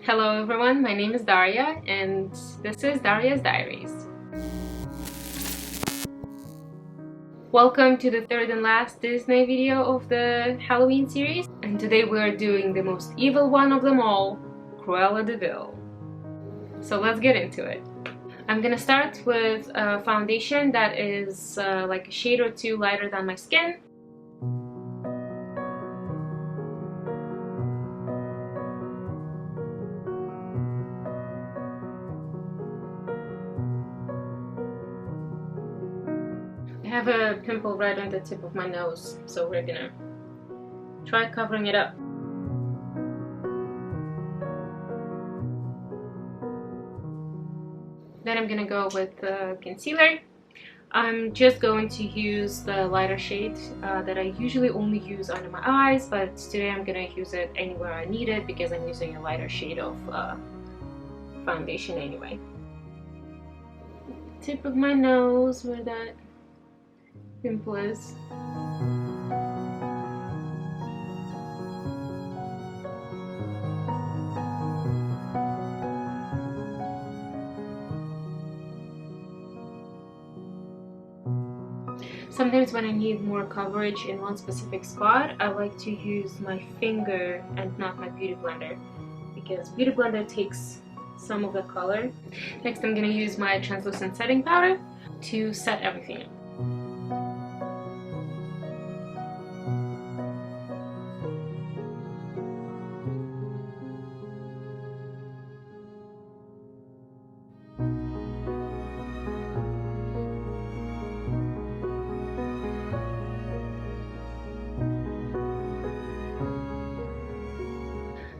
Hello everyone, my name is Daria and this is Daria's Diaries. Welcome to the third and last Disney video of the Halloween series, and today we are doing the most evil one of them all, Cruella de Vil. So let's get into it. I'm gonna start with a foundation that is like a shade or two lighter than my skin. I have a pimple right on the tip of my nose, so we're gonna try covering it up. Then I'm gonna go with the concealer. I'm just going to use the lighter shade that I usually only use under my eyes, but today I'm gonna use it anywhere I need it because I'm using a lighter shade of foundation anyway. Tip of my nose where that pimple is. Sometimes when I need more coverage in one specific spot, I like to use my finger and not my beauty blender, because beauty blender takes some of the color. Next I'm going to use my translucent setting powder to set everything up.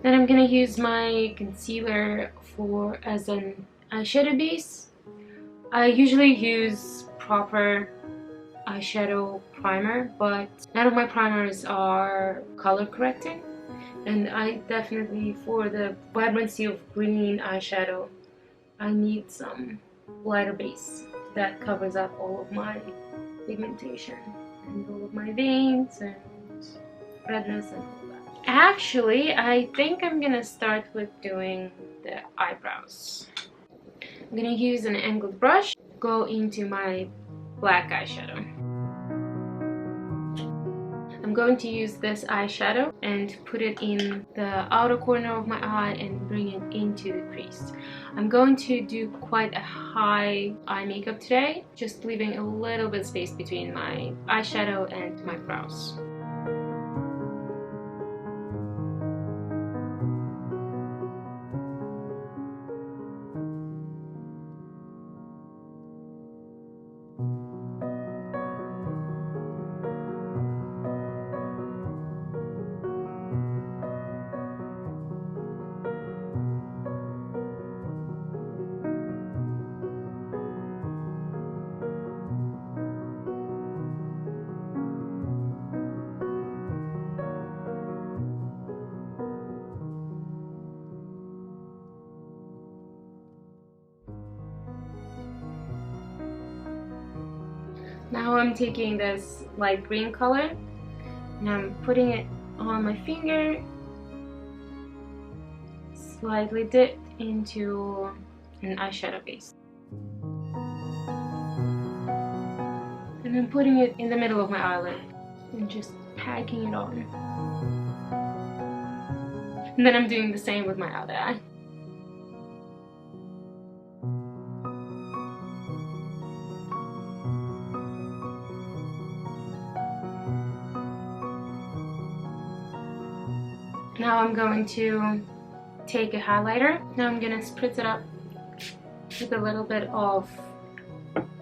Then I'm gonna use my concealer as an eyeshadow base. I usually use proper eyeshadow primer, but none of my primers are color correcting, and I definitely, for the vibrancy of green eyeshadow, I need some lighter base that covers up all of my pigmentation and all of my veins and redness and all that. Actually, I think I'm gonna start with doing the eyebrows. I'm gonna use an angled brush, go into my black eyeshadow. I'm going to use this eyeshadow and put it in the outer corner of my eye and bring it into the crease. I'm going to do quite a high eye makeup today, just leaving a little bit space between my eyeshadow and my brows. Now I'm taking this light green color and I'm putting it on my finger, slightly dipped into an eyeshadow base. And I'm putting it in the middle of my eyelid and just packing it on. And then I'm doing the same with my other eye. Now I'm going to take a highlighter. Now I'm gonna spritz it up with a little bit of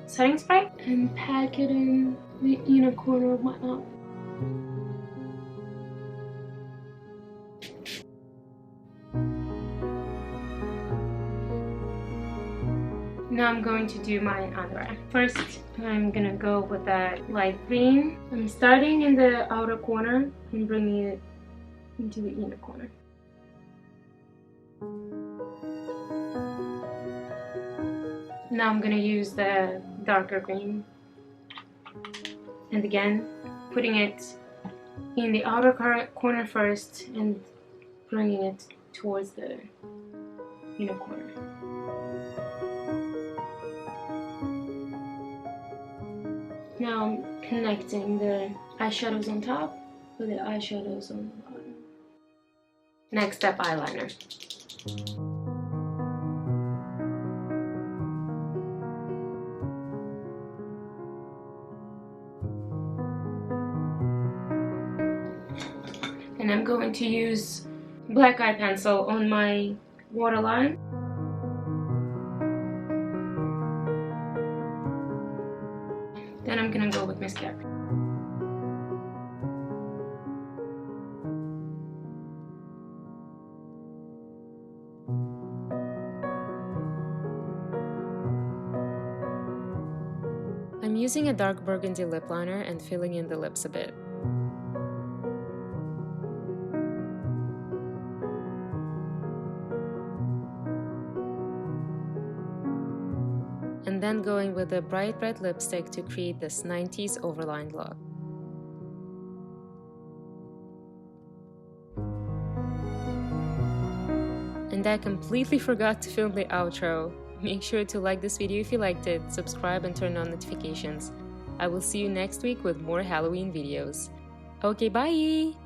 setting spray and pack it in the inner corner of my eye. Now I'm going to do my under eye. First, I'm gonna go with that light green. I'm starting in the outer corner and bringing it into the inner corner. Now I'm gonna use the darker green, and again putting it in the outer corner first and bringing it towards the unicorn. Now I'm connecting the eyeshadows on top with the eyeshadows on the bottom. Next step, eyeliner. And I'm going to use black eye pencil on my waterline. Then I'm gonna go with mascara. I'm using a dark burgundy lip liner and filling in the lips a bit. And then going with a bright red lipstick to create this 90s overlined look. And I completely forgot to film the outro. Make sure to like this video if you liked it, subscribe and turn on notifications. I will see you next week with more Halloween videos. Okay, bye!